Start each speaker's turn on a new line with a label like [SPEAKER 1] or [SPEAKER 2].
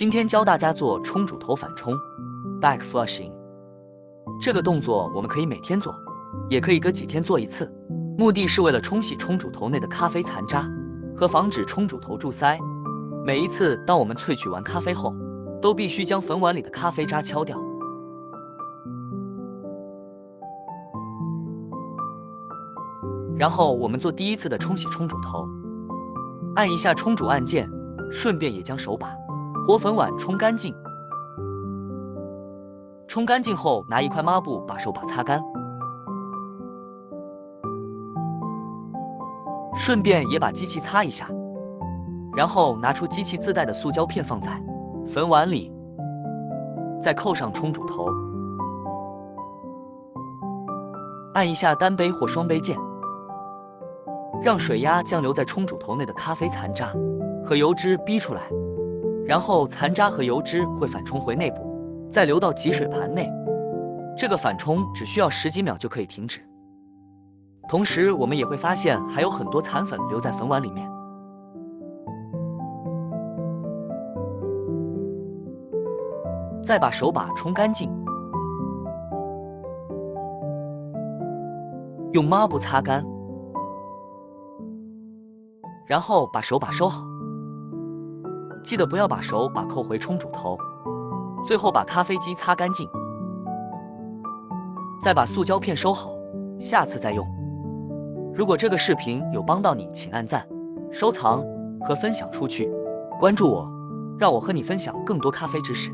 [SPEAKER 1] 今天教大家做冲煮头反冲 （back flushing）。这个动作我们可以每天做，也可以隔几天做一次，目的是为了冲洗冲煮头内的咖啡残渣和防止冲煮头蛀塞。每一次当我们萃取完咖啡后，都必须将粉碗里的咖啡渣敲掉。然后我们做第一次的冲洗冲煮头，按一下冲煮按键，顺便也将手把或粉碗冲干净。冲干净后，拿一块抹布把手把擦干，顺便也把机器擦一下。然后拿出机器自带的塑胶片放在粉碗里，再扣上冲煮头，按一下单杯或双杯键，让水压将留在冲煮头内的咖啡残渣和油脂逼出来，然后残渣和油脂会反冲回内部，再流到集水盘内。这个反冲只需要10几秒就可以停止。同时，我们也会发现还有很多残粉留在粉碗里面。再把手把冲干净，用抹布擦干，然后把手把收好。记得不要把手把扣回冲煮头。最后把咖啡机擦干净，再把塑胶片收好，下次再用。如果这个视频有帮到你，请按赞、收藏和分享出去。关注我，让我和你分享更多咖啡知识。